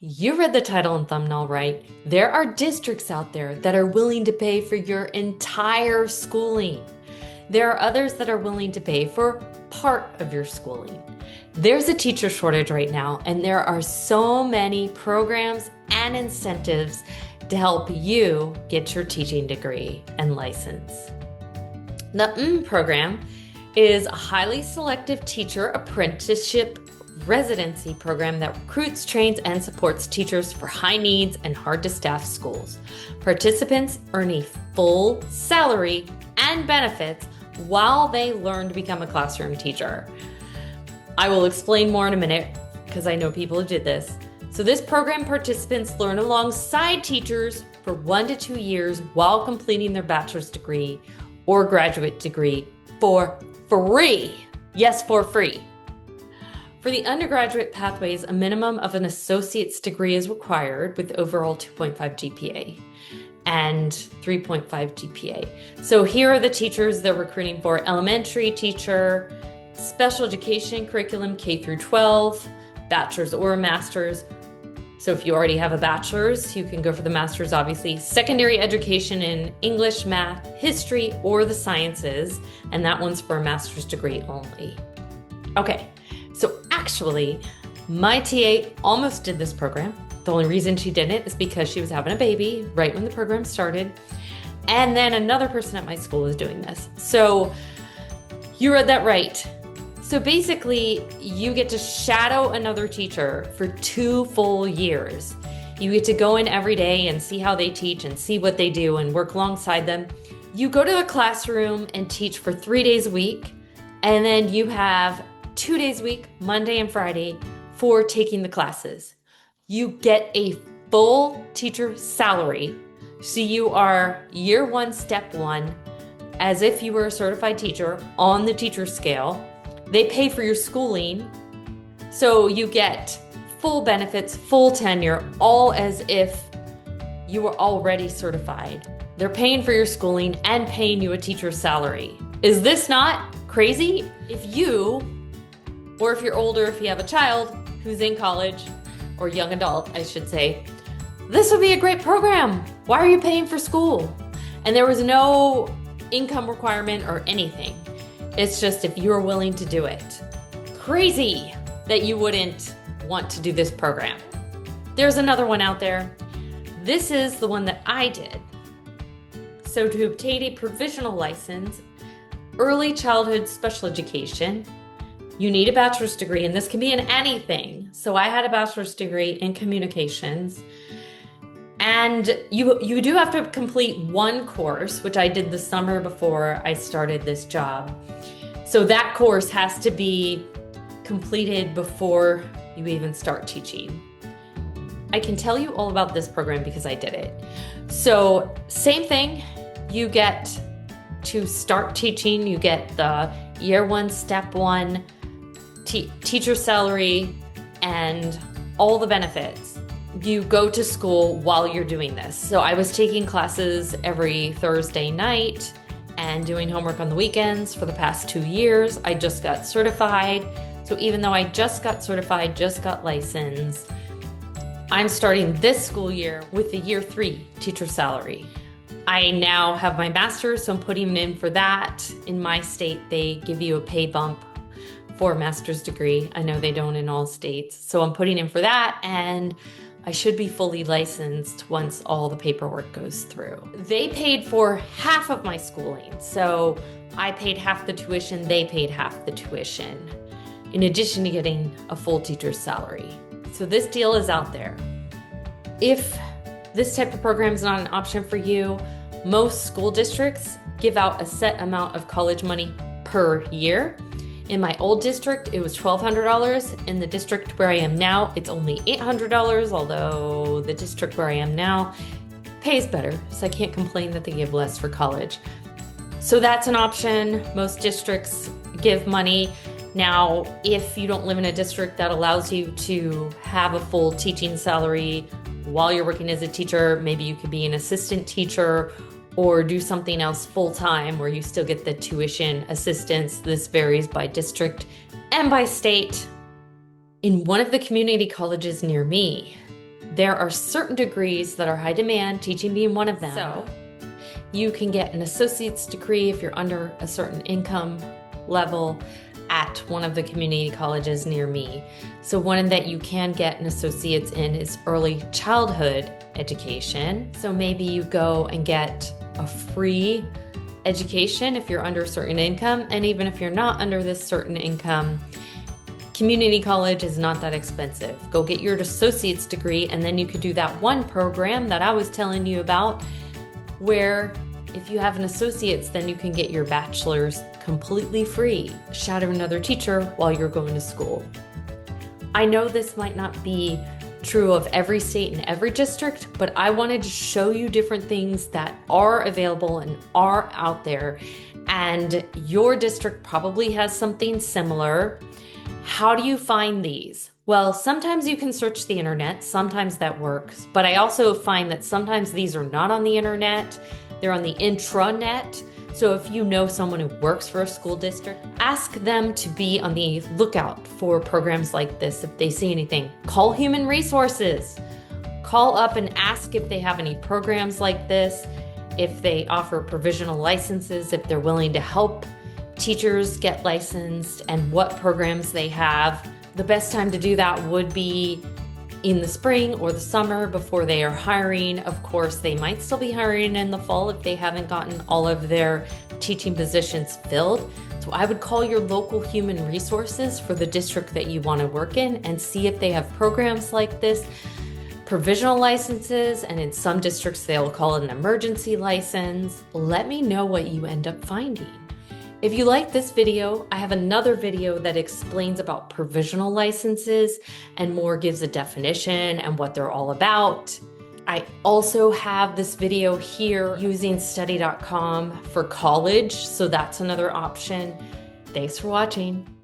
You read the title and thumbnail right. There are districts out there that are willing to pay for your entire schooling. There are others that are willing to pay for part of your schooling. There's a teacher shortage right now, and there are so many programs and incentives to help you get your teaching degree and license. The program is a highly selective teacher apprenticeship residency program that recruits, trains, and supports teachers for high needs and hard to staff schools. Participants earn a full salary and benefits while they learn to become a classroom teacher. I will explain more in a minute because I know people who did this. So this program participants learn alongside teachers for 1 to 2 years while completing their bachelor's degree or graduate degree for free. Yes, for free. For the undergraduate pathways, a minimum of an associate's degree is required with overall 2.5 GPA and 3.5 GPA. So here are the teachers they're recruiting for: elementary teacher, special education curriculum K through 12, bachelor's or a master's. So if you already have a bachelor's, you can go for the master's, obviously. Secondary education in English, math, history, or the sciences, and that one's for a master's degree only. Okay, so actually, my TA almost did this program. The only reason she didn't is because she was having a baby right when the program started. And then another person at my school is doing this. So you read that right. So basically, you get to shadow another teacher for 2 full years. You get to go in every day and see how they teach and see what they do and work alongside them. You go to the classroom and teach for 3 days a week, and then you have 2 days a week, Monday and Friday, for taking the classes. You get a full teacher salary. So you are year 1, step 1, as if you were a certified teacher on the teacher scale. They pay for your schooling, so you get full benefits, full tenure, all as if you were already certified. They're paying for your schooling and paying you a teacher's salary. Is this not crazy? If you, or if you're older, if you have a child who's in college, or young adult, I should say, this would be a great program. Why are you paying for school? And there was no income requirement or anything. It's just if you're willing to do it. Crazy that you wouldn't want to do this program. There's another one out there. This is the one that I did. So to obtain a provisional license, early childhood special education, you need a bachelor's degree, and this can be in anything. So I had a bachelor's degree in communications. And you do have to complete one course, which I did the summer before I started this job. So that course has to be completed before you even start teaching. I can tell you all about this program because I did it. So same thing, you get to start teaching, you get the year 1, step 1, teacher salary, and all the benefits. You go to school while you're doing this. So I was taking classes every Thursday night and doing homework on the weekends for the past 2 years. I just got certified. So even though I just got certified, just got licensed, I'm starting this school year with the year 3 teacher salary. I now have my master's, so I'm putting in for that. In my state, they give you a pay bump for a master's degree. I know they don't in all states. So I'm putting in for that, and I should be fully licensed once all the paperwork goes through. They paid for half of my schooling. So I paid half the tuition, they paid half the tuition, in addition to getting a full teacher's salary. So this deal is out there. If this type of program is not an option for you, most school districts give out a set amount of college money per year. In my old district, it was $1,200. In the district where I am now, it's only $800, although the district where I am now pays better, so I can't complain that they give less for college. So that's an option. Most districts give money. Now, if you don't live in a district that allows you to have a full teaching salary while you're working as a teacher, maybe you could be an assistant teacher or do something else full-time where you still get the tuition assistance. This varies by district and by state. In one of the community colleges near me, There are certain degrees that are high demand, teaching being one of them. So you can get an associate's degree if you're under a certain income level at one of the community colleges near me. So one that you can get an associate's in is early childhood education. So maybe you go and get a free education if you're under a certain income, and even if you're not under this certain income, community college is not that expensive. Go get your associate's degree, and then you could do that one program that I was telling you about, where if you have an associate's, then you can get your bachelor's completely free. Shadow another teacher while you're going to school. I know this might not be true of every state and every district, but I wanted to show you different things that are available and are out there. And your district probably has something similar. How do you find these? Well, sometimes you can search the internet, sometimes that works, but I also find that sometimes these are not on the internet, they're on the intranet. So if you know someone who works for a school district, ask them to be on the lookout for programs like this. If they see anything, call human resources. Call up and ask if they have any programs like this, if they offer provisional licenses, if they're willing to help teachers get licensed, and what programs they have. The best time to do that would be in the spring or the summer before they are hiring. Of course, they might still be hiring in the fall if they haven't gotten all of their teaching positions filled. So I would call your local human resources for the district that you want to work in and see if they have programs like this, provisional licenses, and in some districts they'll call it an emergency license. Let me know what you end up finding. If you like this video, I have another video that explains about provisional licenses and more gives a definition and what they're all about. I also have this video here using study.com for college, so that's another option. Thanks for watching.